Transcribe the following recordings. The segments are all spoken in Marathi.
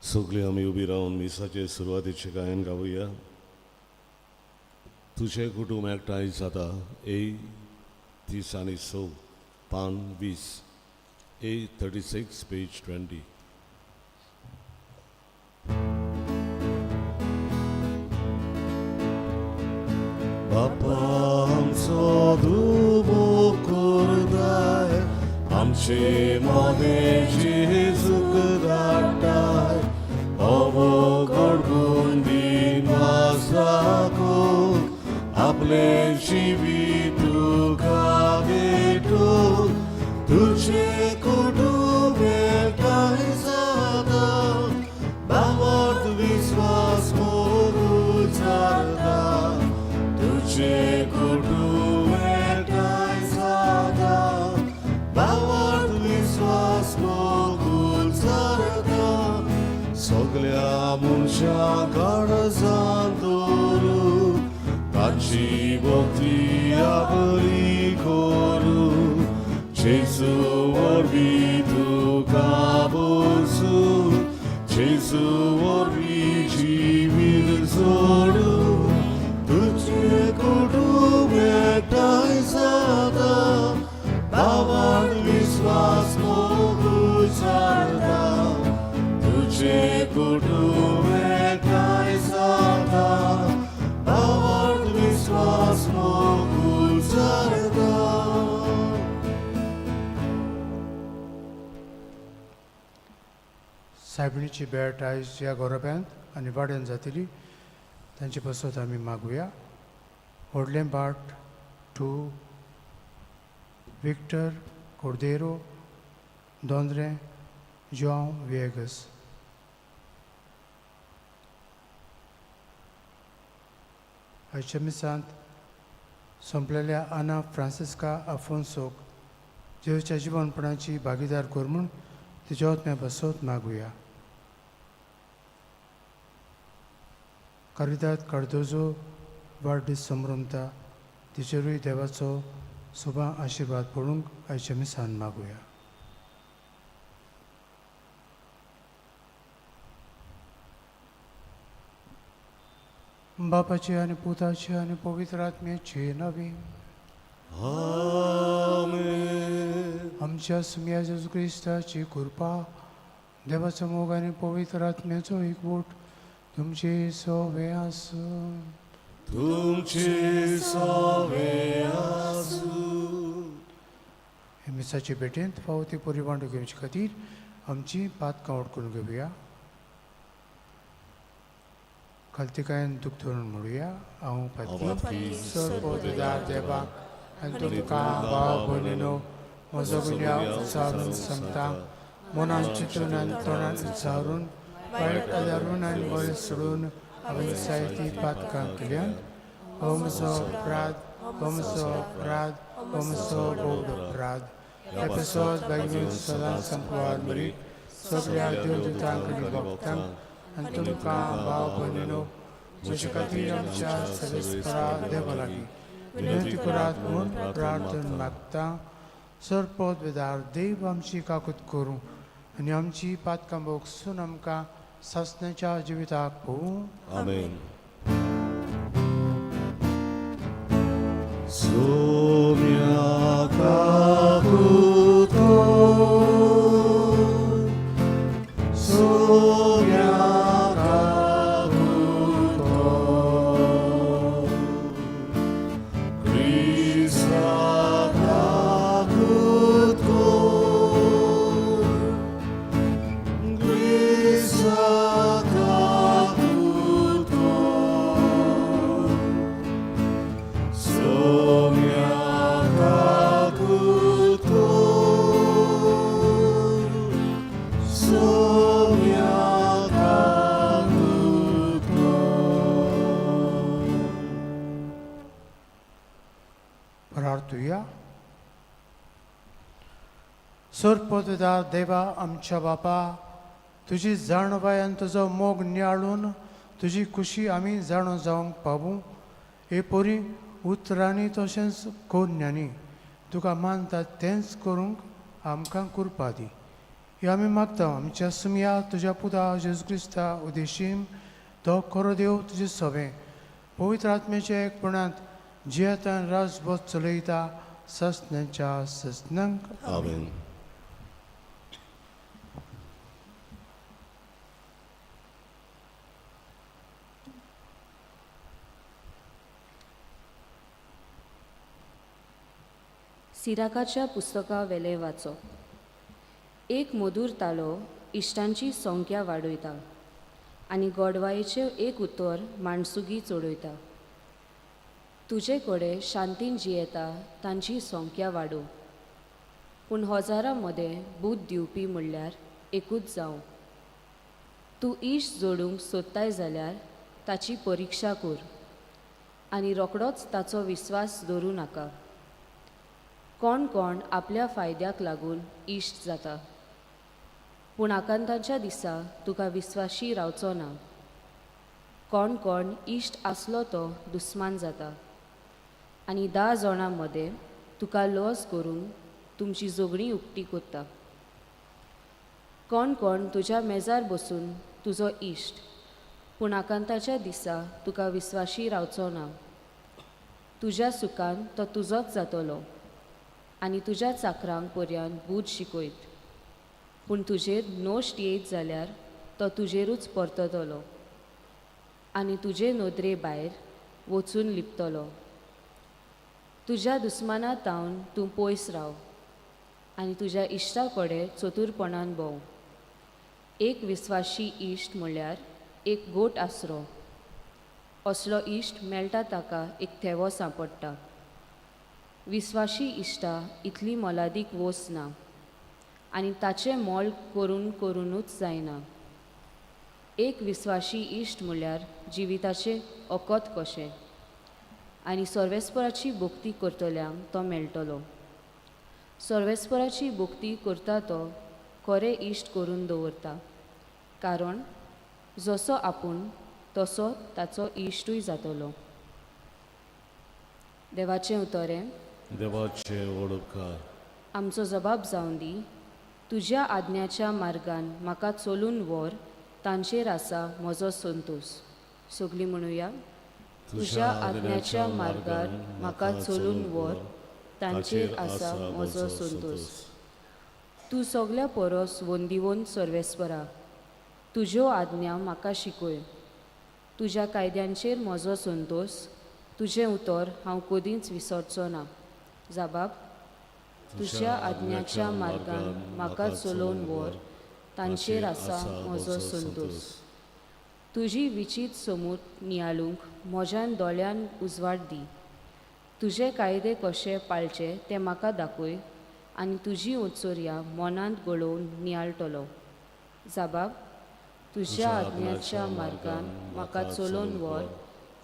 सगळी आमी उबी रावन मिसाचे सुरवातेचे गायन गावुया. तुझे कुटुंब एकठांय जाता ए 30 पान 20 A 36 page 20. बापा आमचो धुबो करताय, आमचे मोदे जेजूक धाडटाय. अवो घडगून दिन वाजताको आपले जिवीत तुका भेटून तुझे कुटुंब एकठांय जाता. भावार्थ विश्वास मोगू जाता. तुझे कुटुंब एकठांय जाता. भावार्थ विश्वास मोगू जाता. सगळ्या मनशां काळजांत दवरून ताची भक्ती आपली करून जेजू वरवीं तुका बसून जेजू वरवीं जिवीत जोडून तुझे कुटुंब एकठांय जाता. भावार्थ विश्वास मोगू जाता. तुझे कुटुंब एकठांय जाता. भावार्थ विश्वास मोगू जाता. सायबिणीची भेट आयज ह्या गोरोब्यांत आनी वाड्यान जातली तांचे बसत आमी मागुया. व्हडलें भाट to Victor Cordeiro दोंद्रे job Vegas. आयच्या मिसांत सोंपलेल्या आना फ्रांसिस्का आफोन्सोक जेजूच्या जिवनपणाची भागीदार कर म्हूण तिच्या ओतम्या बसत मागुया. कारिदाद कार्दोजो वाडदीस समरमता तिचेरूय देवाचो सुभा आशिर्वाद पडूंक आयच्या मिसान मागुया. बापाचे आनी पुताचे आनी पवित्र आत्म्याचे नवी आमच्या सुम्या जेजू क्रिस्ताची कृपा देवाचो मोग आनी पवित्र आत्म्याचो एकवट तुमचे सवे आसूं. तुमचे सवे आसूं. हे मिसाचे भेटेंत फावो ती वांटो घेवचे खातीर आमची पातकां ओड करून घेवया. खालतिकायेन दूख धरून म्हणुया. हांव पातकी सर्वोदार देवाक आनी तुमकां भाव भयणीनो म्हजो गुन्यांव उचारून सांगता. मनान चिंतून आनी तोंडान उचारून वायट आदारून आनी बरें सोडून हांवें जायतीं पातकां केल्यान हो म्हजो अपराध, हो म्हजो अपराध, हो म्हजो बोड अपराध. हे पासत बेगीन सदांच संपवार मरी सगळ्या देवदूतांक आनी भक्तांक आनी तुमकां भाव भयणीनो म्हजे खातीर आमच्या सर्वेस्परा देवा लागीं विनंती करात म्हूण प्रार्थना मागता. सरपद वेदार देव आमची काकूत करूं आनी आमची पातकां भोगसून आमकां सासण्याच्या जिविताक पोवूं. आमेन. सोम्या काकूत सोम्या प्रार्थुया. सरपददार देवा आमच्या बापा, तुजी जाणवाय आनी तुजो मोग नियाळून तुजी खुशी आमी जाणो जावंक पावूं. हे पोरी उतरांनी तशेंच कोन्यांनी तुका मानतात तेंच करूंक आमकां कृपा दी. ह्यो आमी मागता आमच्या सुमया तुज्या पुता जेजू क्रिस्ता उदेशीम तो खरो देव तुजे सवे पवित्र आत्म्याच्या एकपणांत जियेतान राजभोज चलयता सस्न्यांच्या सस्नंक आमेन. सिराकाच्या पुस्तका वेले वाचो. एक मधुर तालो इश्टांची संख्या वाडयता आनी गोडवायेचें एक उतर माणसुगी चडयता. तुजे कडेन शांतीन जियेता तांची संख्या वाडो. पूण हजारां मदें बूद दिवपी म्हणल्यार एकूच जावं. तूं इश्ट जोडूंक सोदताय जाल्यार ताची परिक्षा कर आनी रोखडोच ताचो विस्वास दवरूं नाका. कोण कोण आपल्या फायद्याक लागून इश्ट जाता, पूण आकांताच्या दिसा तुका विस्वाशी रावचो ना. कोण कोण इश्ट आसलो तो दुस्मान जाता आनी 10 जाणां मदें तुका लॉस करूंक तुमची जोगणी उक्ती कोत्ता. कोण कोण तुज्या मेजार बसून तुजो इश्ट, पूण आकांताच्या दिसा तुका विस्वाशी रावचो ना. तुज्या सुखान तो तुजोच जातलो आनी तुज्या चाकरांक पर्यंत बूद शिकयत. पूण तुजेर नोश्ट येयत जाल्यार तो तुजेरूच परततलो आनी तुजे नोदरे भायर वचून लिपतलो. तुज्या दुस्माना तावन तूं पयस राव आनी तुज्या इश्टा कडेन चतुरपणान भोंव. एक विस्वाशी इश्ट म्हणल्यार एक गोट आसरो. असलो इश्ट मेळटा ताका एक थेवो सांपडटा. विस्वाशी इश्टा इतली मोलादीक वोस ना आनी ताचें मोल करूनच जायना. एक विस्वाशी इश्ट म्हणल्यार जिविताचें अकोत कशें आनी सर्वेस्पराची भोक्ती करतल्यांक तो मेळटलो. सर्वेस्पराची भोक्ती करता तो खरें इश्ट करून दवरता, कारण जसो आपूण तसो ताचो इश्टूय जातलो. देवाचें उतरें. देवाचे ओडकार. आमचो जबाब जावन दी. तुज्या आज्ञाच्या मार्गान म्हाका चलून व्हर, तांचेर आसा म्हजो संतोश. सगळीं म्हणुया. तुज्या आज्ञाच्या मार्गान म्हाका चलून व्हर, तांचेर आसा म्हजो संतोष. तूं सगल्या परस वंदिवंत सर्वेस्परा, तुज्यो आज्ञा म्हाका शिकय. तुज्या कायद्यांचेर म्हजो संतोष. तुजें उतर हांव कदींच विसरचो ना. जबाब. तुज्या आज्ञाच्या मार्गान म्हाका चलोवन व्हर, तांचेर आसा म्हजो संतोष. तुजी विचीत समूट नियाळूंक म्हज्यान दोळ्यान उजवाड दी. तुजे कायदे कशे पाळचे ते म्हाका दाखय आनी तुजी उत्सुर्या मनांत गळोवन नियाळटलो. जबाब. तुज्या आज्ञाच्या मार्गान म्हाका चलोवन व्हर,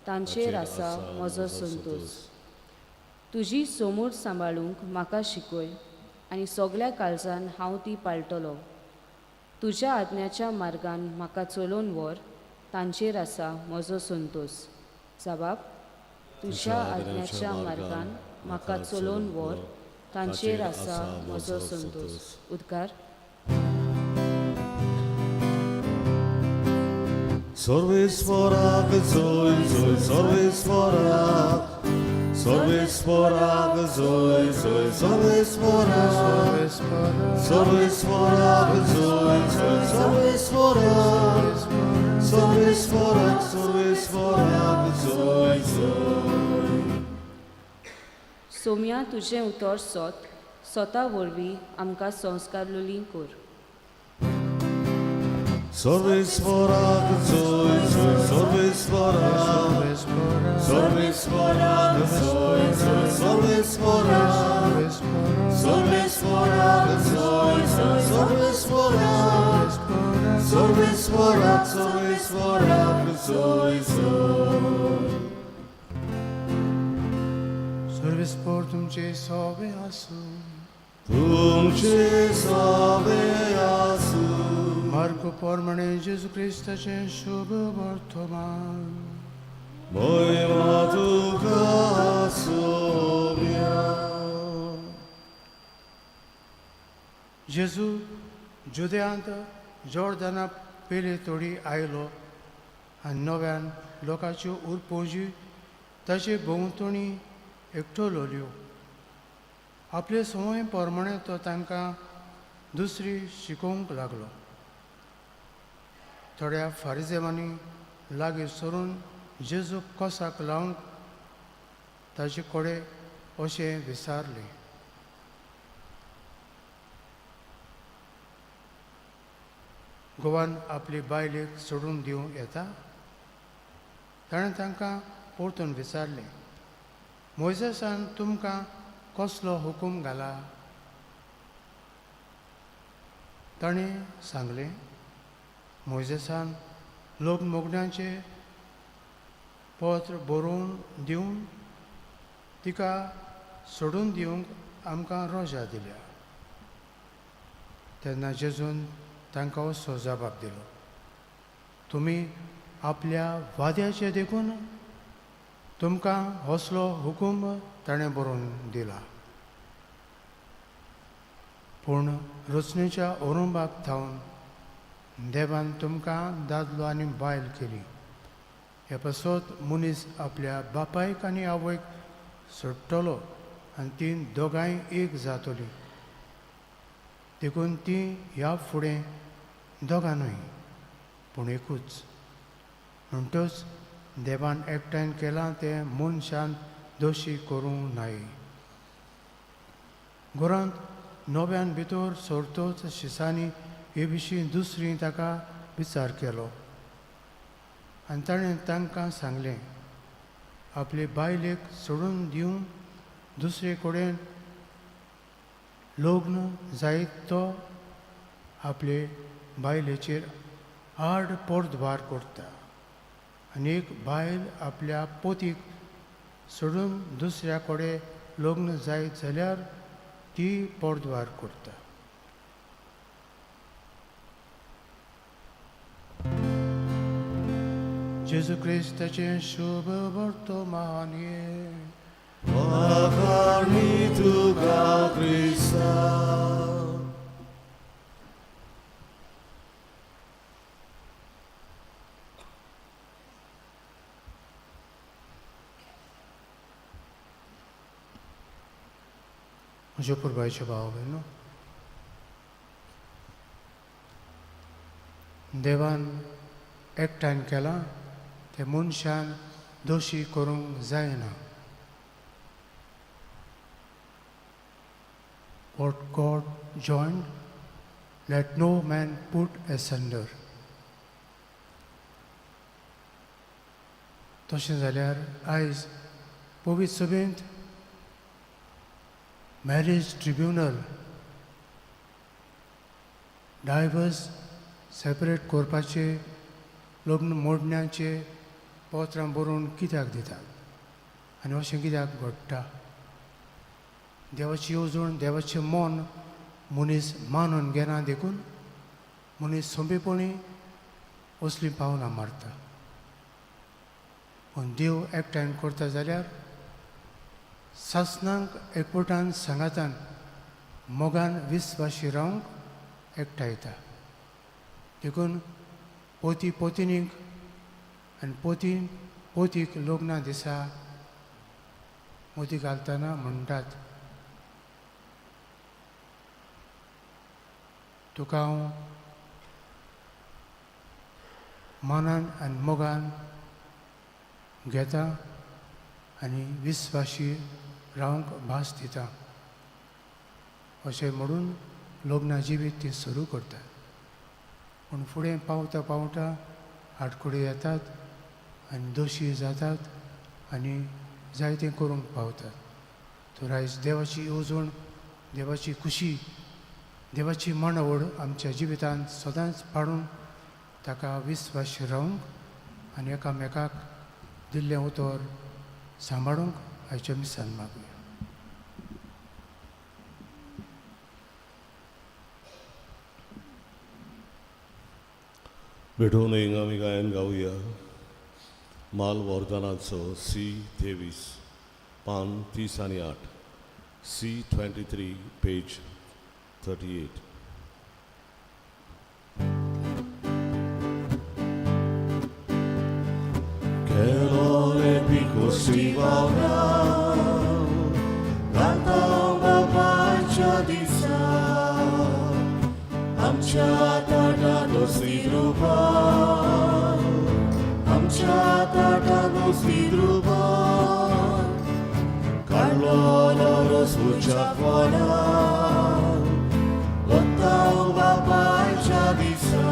तांचेर आसा म्हजो संतोष. तुजी समूट सांबाळूंक म्हाका शिकय आनी सगळ्या काळजान हांव ती पाळटलो. तुज्या आज्ञाच्या मार्गान म्हाका चलोवन व्हर, तांचेर आसा म्हजो संतोष. जबाब. तुज्या आज्ञाच्या मार्गान म्हाका चलोवन व्हर, तांचेर आसा म्हजो संतोष. उद्गार. सर्वेस्पराक जय जय सर्वेस्पराक. सर्वेस्पराक जय जय सर्वेस्पराक. सर्वेस्पराक जय जय सर्वेस्पराक. सर्वेस्पराक सर्वेस्पराक जय जय. सोम्या तुजें उतर स्वता वरवीं आमकां संस्कार लोलीं कर. सर्वेस्पराक जय जय सर्वेस्पराक. सर्वेस्पराक जय जय सर्वेस्पराक. सर्वेस्पराक जय जय सर्वेस्पराक. सर्वेस्पराक सर्वेस्पराक जय जय. सर्वेस्पर तुमचे सवे आसूं. तुमचे सवे आसूं. मार्को प्रमाणे जेजू क्रिस्ताचें शुभ वर्तमान. महिमा तुका सोम्या. जेजू जुदेयांत जोर्दाना पेले तोडी आयलो आनी नव्यान लोकांच्यो उरपोजी ताचे भोंवतणी एकठो लोलयो. आपले संवय प्रमाणे तो तांकां दुसरी शिकोवंक लागलो. थोड्या फारिजेवांनी लागीं सरून जेजूक कोसाक लावंक ताचे कडेन अशें विचारलें, गोवान आपली बायलेक सोडून दिवं येता? ताणें तांकां परतून विचारलें, मोइजेसान तुमकां कसलो हुकूम घाला? ताणें सांगलें, मोइजेसान लोक मोगण्याचें पत्र बरोवन दिवन तिका सोडून दिवंक आमकां रोजा दिल्या. तेन्ना जेजून तांकां असो जबाब दिलो, तुमी आपल्या वाद्याचें देखून तुमकां असलो हुकूम ताणें बरोवन दिला. पूण रचनेच्या औरंबाक थावन देवान तुमकां दादलो आनी बायल केली. हे पासत मनीस आपल्या बापायक आनी आवयक सोडटलो आनी तीं दोगांय एक जातलीं. देखून तीं ह्या फुडें दोगां न्हय पूण एकूच. म्हणटच देवान एकठांय केलां तें मनशान दोशी करूंक नाय. घरांत नव्यान भितर सरतोच शिसांनी हे विशीं दुसरी ताका विचार केलो आनी ताणें तांकां सांगलें, आपले बायलेक सोडून दिवन दुसरे कडेन लग्न जायत तो आपले बायलेचेर आड पर्दभार करता. आनी एक बायल आपल्या पोतीक सोडून दुसऱ्या कडेन लग्न जायत जाल्यार ती पर्दभार करता. जेजू क्रिस्ताचें शुभ वर्तमान ये Makarni tuga Krista. म्हज्या पुरबायचे भाव भयणो, देवान एकठांय केलां तें मनशान दोशी करूंक जायना. What God joined, let no man put asunder. तशें जाल्यार आयज पवित्र सभेंत मॅरेज ट्रिब्युनल डायवर्स सेपरेट करपाचे लग्न मोडण्याचे पत्रां बरोवन कित्याक दितात आनी अशें कित्याक घडटा? देवाची येवजण, देवाचें मन मनीस मानून घेना देखून मनीस सोंपेपणी असली पावलां मारता. पूण देव एकठांय करता जाल्यार सासणांक एकवटान सांगातान मोगान विस्वाशी रावंक एकठांय येता. देखून पोती पोतिनीक आनी पोतीन पोतीक लग्ना दिसा मोती घालतना म्हणटात, तुका हांव मनान आनी मोगान घेता आनी विस्वाशी रावंक भास दिता. अशें म्हणून लग्ना जिवीत ती सुरू करतात. पूण फुडें पावता पावता आडखडी येतात आनी दोशी जातात आनी जायतें करूंक पावतात. तर आयज देवाची येवजण, देवाची खुशी, देवाची मांडावळ आमच्या जिवितांत सदांच पाडून ताका विस्वाशी रावंक आनी एकामेकाक दिल्लें उतर सांबाळूंक आयच्या मिसान मागुया. भेटून येंग आमी गायन गावया. माल वर्धनाचो C23 पान 30 आनी 8, C23 पेज 38. गोष्टी वावरा घालता बापाच्या दिसा आमच्या ताटात रुपा आमच्या ताटात रुपा काढलो रोसच्या कोणा वत्ता बापाच्या दिसा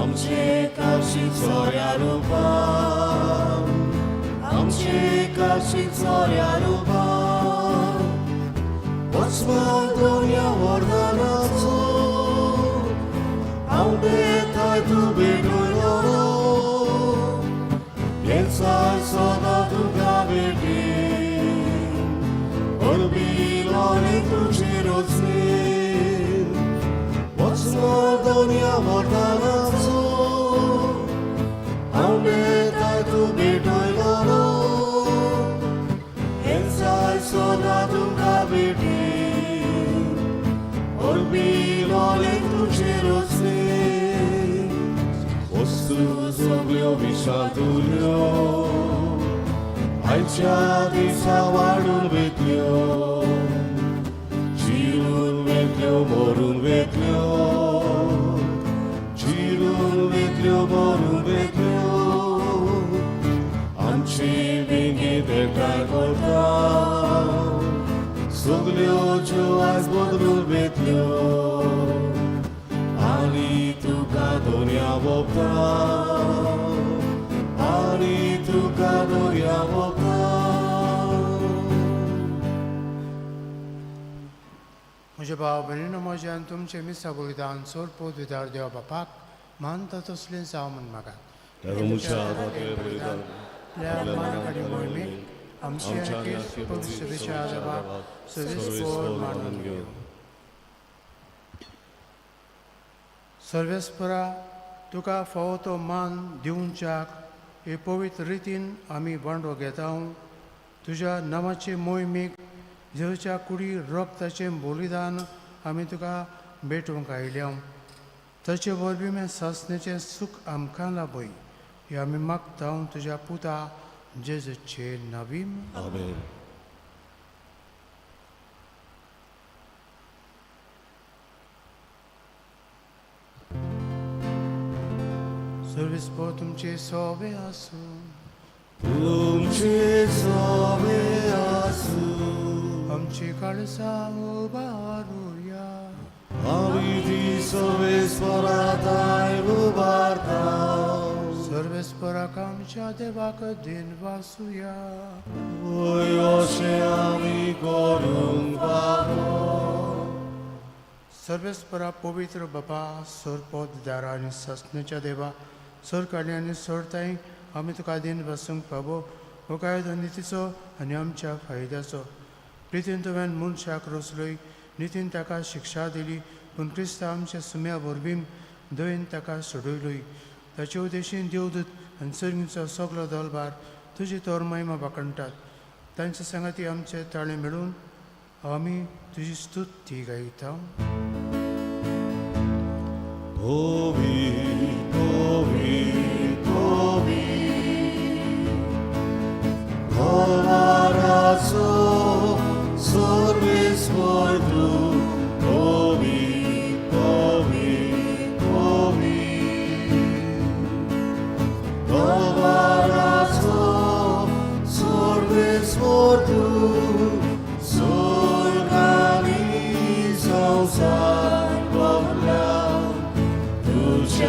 आमचे काशी चोऱ्या रूपा आमचे काशी चोऱ्या रूपा वचमान दोन्या वरदानाचो हांव बेताय तूं भेटलो येचाय सदां तुका भेटी orbilone tuझे रोचेर वचमान दोन्या वरदानाचो हांव बेताय तूं भेटलो येचाय सदां तुका भेटी orbilone tuझे रोचेर वस्तू सगळ्यो विशातुल्यो आयच्या दिसा वाडून वेतल्यो चिरून वेतल्यो मरून वेतल्यो चिरून वेतल्यो मरून वेतल्यो आमची विंगी देखाय करता सगल्यो ज्यो आयज बदलून वेतल्यो आनी तुका दोन्या वोपता आनी तुका दोन्या वोपता म्हजे भाव भयणीनो म्हज्यान तुमचे मिसा बलिदान सोडपो विदार देवा बापाक मानता तसलें जावं म्हण म्हाका मानाकडे मोहिमेक आमची शुभेच्छा देवा सविस्तर मानून घेऊ सर्वेस्परा तुका फावो तो मान दिवच्याक हे पवित्र रितीन आमी वांटो घेता तुज्या नांवाचे मोहिमेक जेवच्या कुडी रक्ताचें बलिदान आमी तुका भेटूंक आयल्या ताचे वरवीं मे सासणेचें सूख आमकां लाभय हे आमी मागता तुज्या पुता जेजूचे नांवीन आमेन. सर्वेस्पर तुमचे सोवे आसूं तुमचे सोवे आसूं आमची काळजां उबारुया आमी ती सर्वेस्पराताय उबारता सर्वेस्पराक आमच्या देवाक दिन वासुया अशें आमी करूंक पावो सर्वेस्परा पवित्र बापा सोरपोत दारा आनी ससनेच्या देवा सोर काडली आनी सोडताय आमी तुका दिन वसूंक पावो हो कायदो नितीचो आनी आमच्या फायद्याचो प्रितीन तुवें मनशाक रोसलोय नितीन ताका शिक्षा दिली पूण क्रिस्ता आमच्या सुम्या वरवीं दयेन ताका सोडयलोय ताचे उद्देशीन देवदूत आनी सर्गीचो सगलो दलबार तुजी तोर महिमा वाकणटात तांचे सांगाती आमचे ताळे मेळून आमी तुजी स्तुती गायता Povit, povit, povit, Kovaraco, Sorvespor tu, povit, povit, povit, Kovaraco, Sorvespor tu, Sorganizam sa povla, Tuža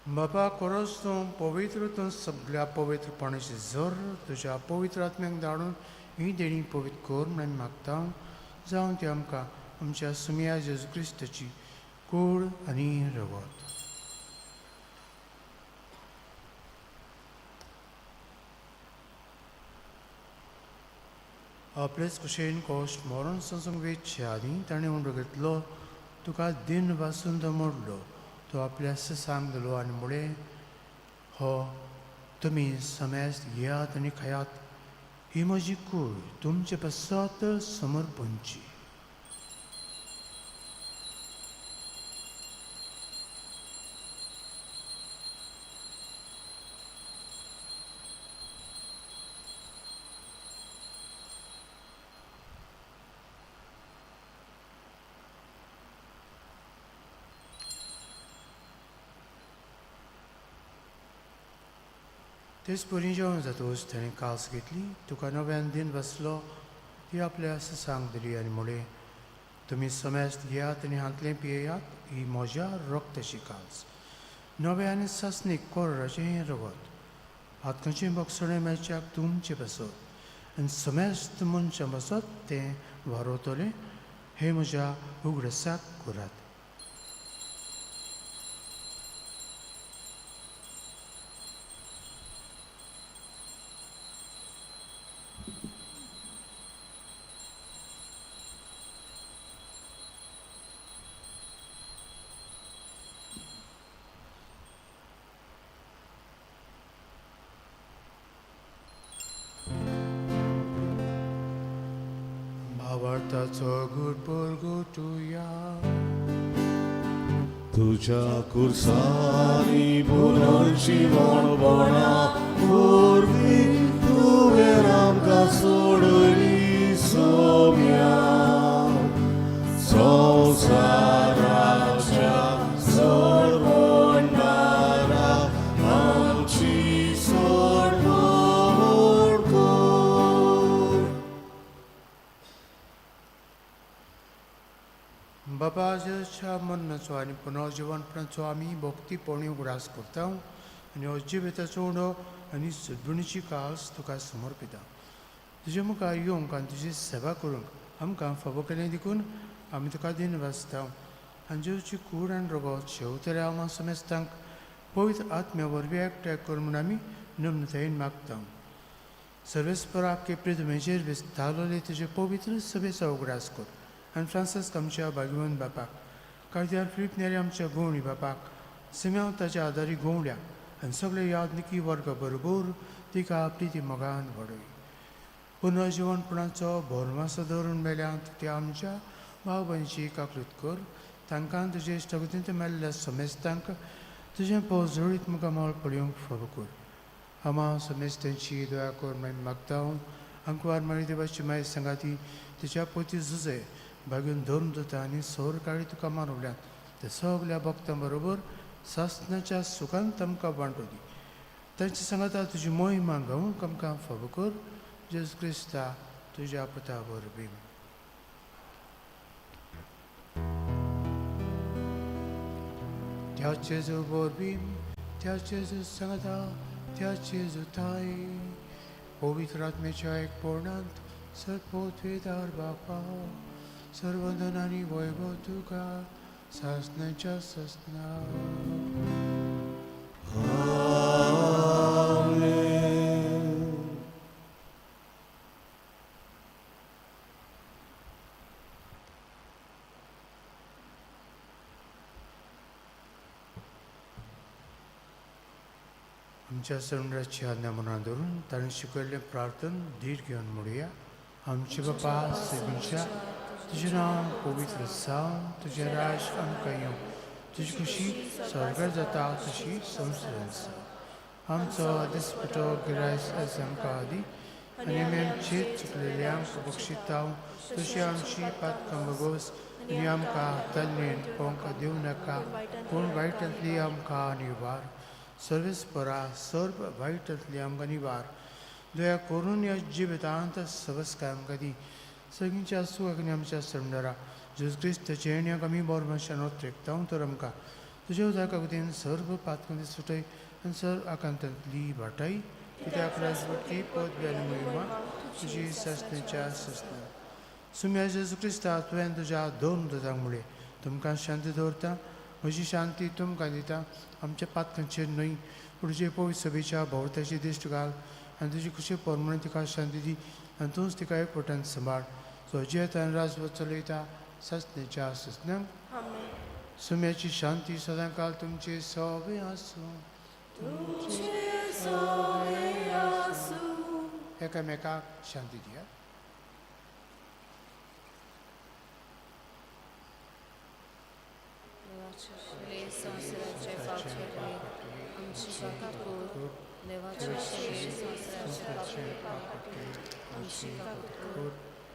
बाबा खरोच तूं पवित्र, तूं सगळ्या पवित्रपणाची झर तुज्या पवित्र आत्म्याक धाडून ही देणी पवित्र कर म्हणून मागता. जावं ती आमकां आमच्या सुमया जेजू क्रिस्ताची कूड आनी रगत. आपलेच कुशेन कोश्ट मरण संसूंक वेचचे आनी ताणें उंडो घेतलो, तुका दिन वासून तो मोडलो, तो आपल्या सांग दिलो आनी मुळे हो तुमी समेस्त घेयात आनी खायात, ही म्हजी कूड तुमचे पश्चात समर्पणची. तेच परी जेवण जातोच ताणें कास घेतली, तुका नव्यान दिन बसलो, ती आपल्या सांग दिली आनी म्हळे, तुमी समेस्त घेयात आनी हातलें पियेयात, ही म्हज्या रक्ताची कास, नवे आनी सस्नीक कोराचें रगत. हातकाचें बक्षणें मेळच्याक तुमचें बसत आनी समेस्त मनशां बसत तें वारोतलें, हे म्हज्या उगडसाक करात. भावार्थाचो घोट परगटुया. तुझ्या कुर्सानी पुनर्जीवन बोणा पूर्वी तुवें आमकां सोडली सोम्या. संवसाराच्या सोडवणारा आमची सोडवण कर. बाबा जेच्या मरणाचो आनी पुनर्जीवनपणाचो आमी भक्तीपणी उगडास करता आनी अजिबेताचो उंडो आनी सद्गुणीची कास तुका समर्पिता. तुजे मुखार येवंक आनी तुजी सेवा करूंक आमकां फावो केलें देखून आमी तुका दिन वाचता. आनी जेवची कूड आनी रगत शेवतल्या आमा समेस्तांक पवित्र आत्म्या वरवीं एकठांय कर म्हूण आमी नम्रतायेन मागता. सर्वेस्पराक केप्रिदमेचेर विस्तारलेले तुजे पवित्र सभेचो उगडास कर आनी फ्रांसिस आमच्या भाग्यवान बापाक, कार्दिनाल फिलीप नेरी आमच्या गोवणी बापाक, सिमेंव ताच्या आदारी गोवड्याक आनी सगळे यादनिकी वर्ग बरोबर तिका आपली ती मोगान वाडय. पुनर्जीवनपणाचो भोरमासो धरून मेल्यांत त्या आमच्या भाव भयणीची काकूत कर. तांकां तुजे इश्टगतींत मेल्ल्या समेस्तांक तुजें पोजोळीत मुखार मोल पळयोवंक फावो कर. आमा समेस्तांची दया कर म्हणून मागता. अंकवार मारी देवाची माय सांगाती तिच्या पोती झुजे भाग्यून धरून जाता आनी सौर काळी तुका मारवल्यात ते सगल्या भक्तां बरोबर सासणाच्या सुखांत आमकां वांटो दी. तांची सांगाता तुजी मोहिमा गावूंक आमकां फावो कर. जेजू क्रिस्ता तुज्या पुता वरवीं. त्या जेजू वरवीं, त्या जेजू सांगाता, त्या जेजू ताई, पवित्र आत्म्याच्या एकपणांत सर्वोत्वेदार बापा, सर्वधन आनी वैभव तुका सासणाच्या ससना. आमच्या समुद्राची आज्ञा मनात धरून ताणें शिकयल्लें प्रार्थन धीर घेवन म्हणुया. आमचे बापा सगळ्यांच्या तुजें नांव पवित्र जावं, तुजें राज आमकां येवं, तुजी खुशी स्वर्गार जाता तशी संवसारांत जावं. आमचो दिसपटो गिरायस आयज आमकां दी आनी आमी आमची चुकलेल्यांक बक्षिता तशी आमची पातकां बगोस आनी आमकां हातांतल्यान पोंक दिवं नाका, पूण वायटांतली आमकां निवार. सर्वेस्परा सर्व वायटांतली आमकां निवार. दया करून ह्या जिवितांत सबस्काय आमकां दी. सगळींच्या सुखाक आनी आमच्या समुदारा जेजू क्रिस्ताचे येण्याक आमी बोरमाशान ओत्रेकता तर आमकां तुज्या उदका वतीन सर्व पातकांती सुटय आनी सर्व आकांतांतली वाटाय कित्याक राजवटी पद बेन महिमा तुजी सस्तेच्या सस्ते सुम्या जेजू क्रिस्ता तुवें तुज्या दोन उदकांक मुळे तुमकां शांती दवरता म्हजी शांती तुमकां दिता आमच्या पातकांचेर न्हय पूण तुजे पवित्र सभेच्या भोंवताची दिश्ट घाल आनी तुजी खुशी परमणे तिका शांती दी आनी तूंच तिका एकवटान सांबाळ सोजियत आनी राजवट चलयता सस्तेच्या सस्त्यांक सुम्याची शांती सदां काल तुमचे सवे आसूं एकामेकाक शांती दिया संवसाराचे पावचे आमची काकूर देवाचे शरीर संवसाराचे पाप आमची काकूर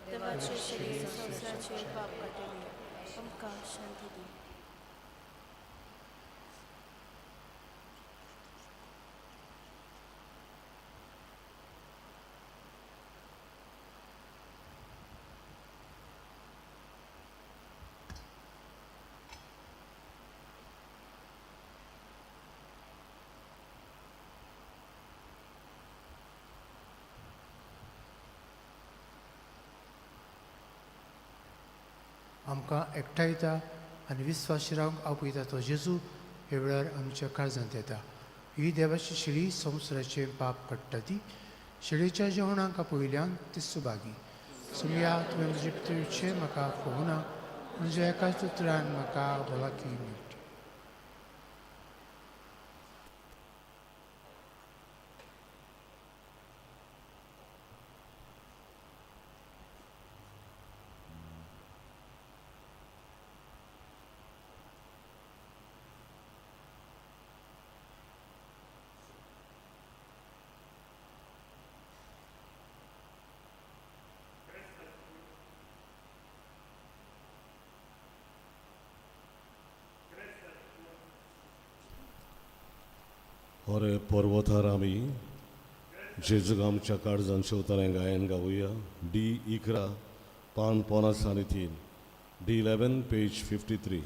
देवाचे शरीर संवसाराचे पाप काटेले आमकां शांती दी आमकां एकठांयता आनी विस्वासी रावंक आपयता तो जेजू हे वेळार आमच्या काळजांत येता ही देवाची शिडी संवसाराचे पाप काडटा ती शिडीच्या जेवणाक पयल्यान ती सुभागी सुमया तुवें म्हजे पितृचे म्हाका फोगना म्हणजे एकाच उतरान म्हाका भलाकी मेळटा ओरे पर्वतार आमी जेजूक आमच्या काळजांत शेवतालें गायन गावुया D11 पान 53 D11 पेज 53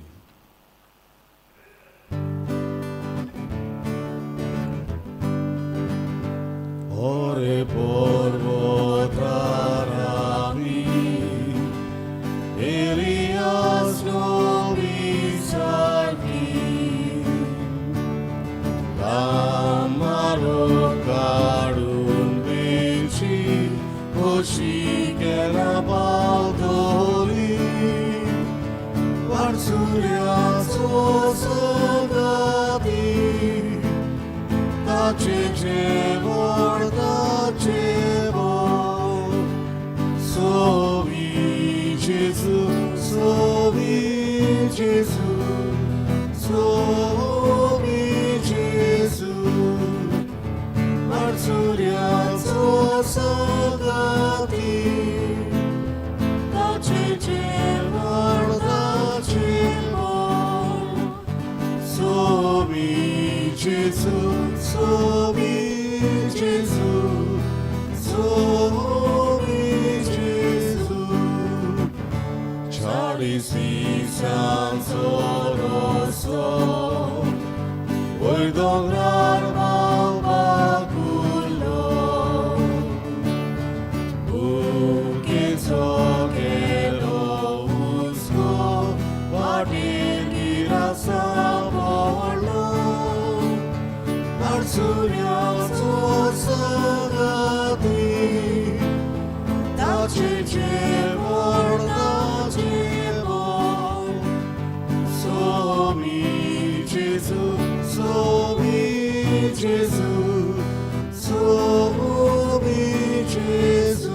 ओरे पर्वतार आमी एलियास नबी सारकी Amaro काढून बेची खोशी केला पावतली वाटसुर्याचो सगाती ताचे जेवण सोवी जेजू सोवी जेजू सोवी जेजू वाटसुर्याचो सगाती ताचे जेवण सोवी जेजू सोवी जेजू सोवी जेजू Santo rosso, vuoi donar bacullo, che so che lo busco, guardi rasa bollo, Arsuria sosagati, tace morda Gesù, somi Gesù,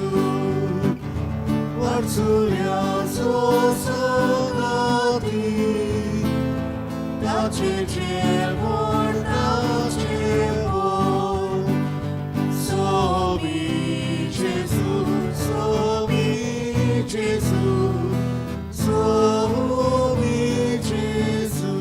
Varzuria sosagati, dace cevor, somi Gesù, somi Gesù, somi Gesù.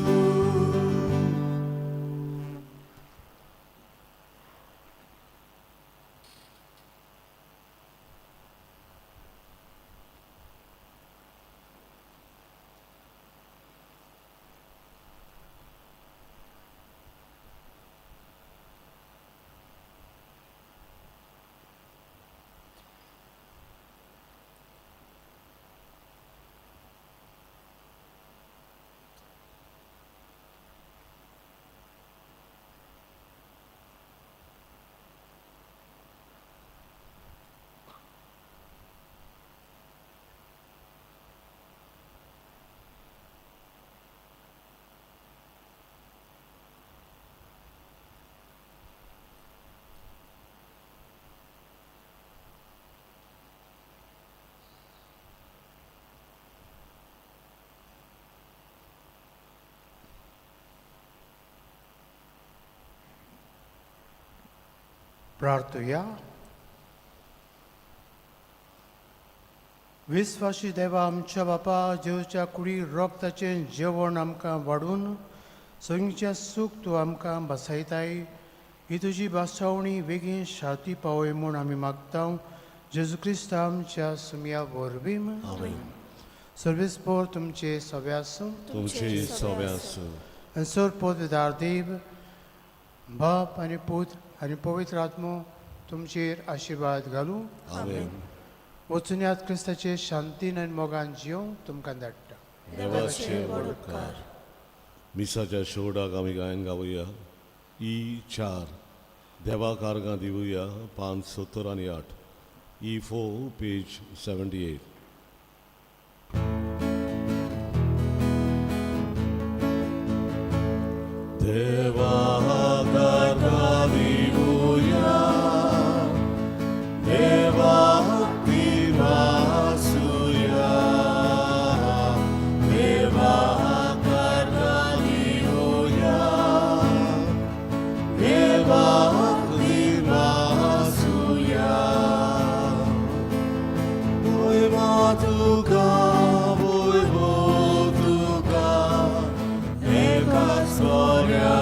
प्रार्थुया. विस्वासी देवा, आमच्या बापा, जेवच्या कुडी रोगताचें जेवण आमकां वाडून संगीच्या सूख तूं आमकां बसयताय. ही तुजी बासावणी बेगीन शांती पावय म्हूण आमी मागता. जेजू क्रिस्त आमच्या सुमया वरवीं. सर्वेस्पोर तुमचे सव्यास तुमचे सव्यास आनी सर पदवीदार देव, बाप आनी पुत्र आनी पवित्र आत्मो तुमचेर आशिर्वाद घालूं. आमेन. वचून यात क्रिस्ताचे शांतीन आनी मोगान जियो तुमकां धाडटा. देवाचे वडकार. मिसाच्या शेवटाक आमी गायन गावया. E4 देवा कारगां दिवया 570 आनी 8. E4 page 78. देवा कारगां दिवया, देवा वासुया, देवा कारगां दिवया, देवा वासुया. Boy matuka, boy botuka, eka storia.